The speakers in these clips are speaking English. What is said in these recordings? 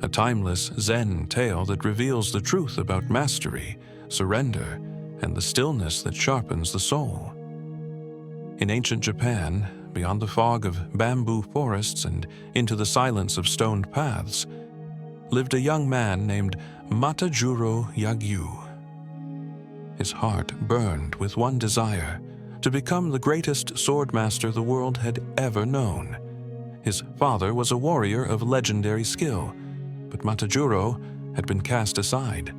a timeless Zen tale that reveals the truth about mastery, surrender, and the stillness that sharpens the soul. In ancient Japan, beyond the fog of bamboo forests and into the silence of stoned paths, lived a young man named Matajuro Yagyu. His heart burned with one desire: to become the greatest swordmaster the world had ever known. His father was a warrior of legendary skill, but Matajuro had been cast aside,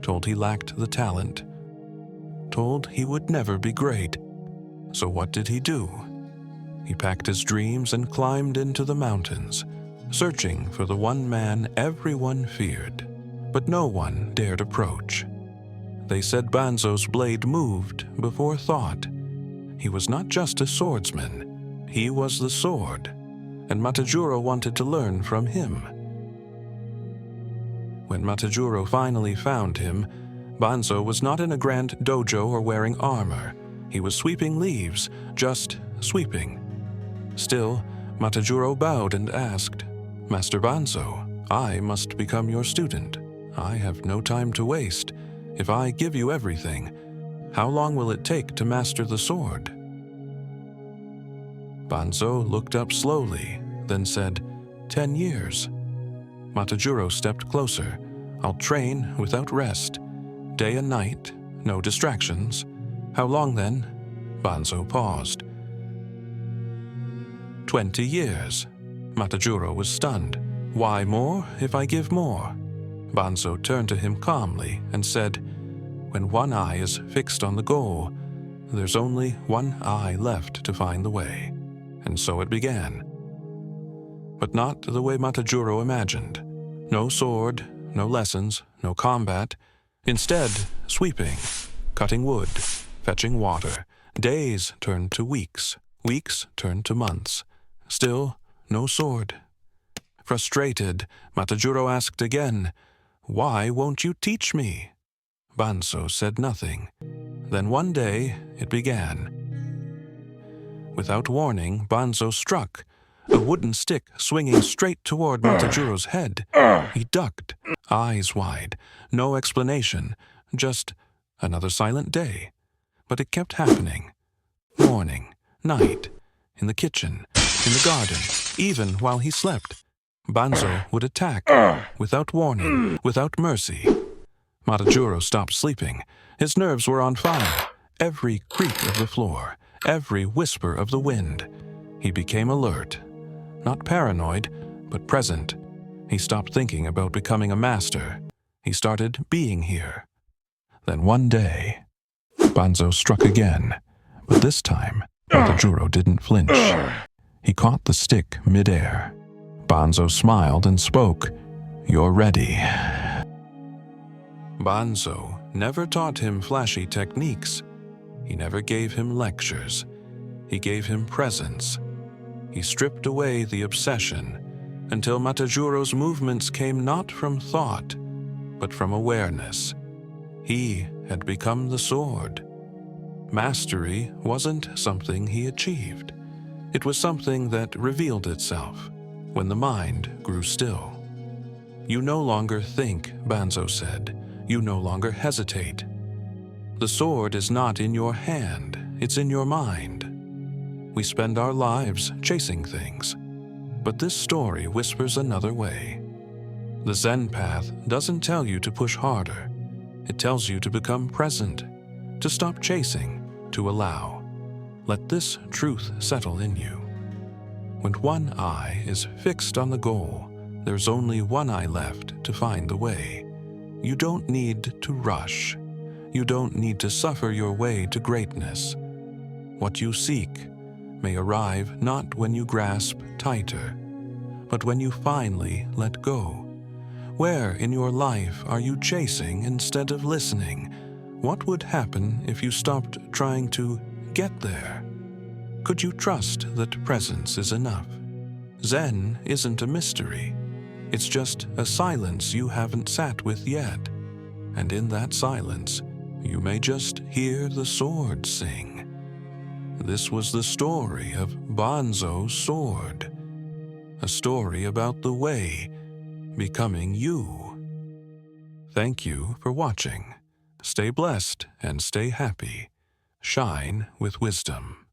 told he lacked the talent, told he would never be great. So what did he do? He packed his dreams and climbed into the mountains, searching for the one man everyone feared, but no one dared approach. They said Banzo's blade moved before thought. He was not just a swordsman, he was the sword, and Matajuro wanted to learn from him. When Matajuro finally found him, Banzo was not in a grand dojo or wearing armor. He was sweeping leaves, just sweeping. Still, Matajuro bowed and asked, "Master Banzo, I must become your student. I have no time to waste. If I give you everything, how long will it take to master the sword?" Banzo looked up slowly, then said, 10 years. Matajuro stepped closer. "I'll train without rest, day and night, no distractions." "How long then?" Banzo paused. 20 years. Matajuro was stunned. "Why more if I give more?" Banzo turned to him calmly and said, "When one eye is fixed on the goal, there's only one eye left to find the way." And so it began. But not the way Matajuro imagined. No sword, no lessons, no combat. Instead, sweeping, cutting wood, fetching water. Days turned to weeks, weeks turned to months. Still, no sword. Frustrated, Matajuro asked again, "Why won't you teach me?" Banzo said nothing. Then one day, it began. Without warning, Banzo struck, a wooden stick swinging straight toward Matajuro's head. He ducked, eyes wide, no explanation, just another silent day. But it kept happening. Morning, night, in the kitchen, in the garden, even while he slept. Banzo would attack, without warning, without mercy. Matajuro stopped sleeping. His nerves were on fire. Every creak of the floor, every whisper of the wind. He became alert. Not paranoid, but present. He stopped thinking about becoming a master. He started being here. Then one day, Banzo struck again, but this time, Matajuro didn't flinch. He caught the stick midair. Banzo smiled and spoke, "You're ready." Banzo never taught him flashy techniques. He never gave him lectures. He gave him presence. He stripped away the obsession until Matajuro's movements came not from thought, but from awareness. He had become the sword. Mastery wasn't something he achieved. It was something that revealed itself when the mind grew still. "You no longer think," Banzo said. "You no longer hesitate. The sword is not in your hand, it's in your mind. We spend our lives chasing things, but this story whispers another way. The Zen path doesn't tell you to push harder. It tells you to become present, to stop chasing, to allow. Let this truth settle in you. When one eye is fixed on the goal, there's only one eye left to find the way. You don't need to rush. You don't need to suffer your way to greatness. What you seek may arrive not when you grasp tighter, but when you finally let go. Where in your life are you chasing instead of listening? What would happen if you stopped trying to get there? Could you trust that presence is enough? Zen isn't a mystery. It's just a silence you haven't sat with yet. And in that silence, you may just hear the sword sing. This was the story of Banzo's sword. A story about the way becoming you. Thank you for watching. Stay blessed and stay happy. Shine with wisdom.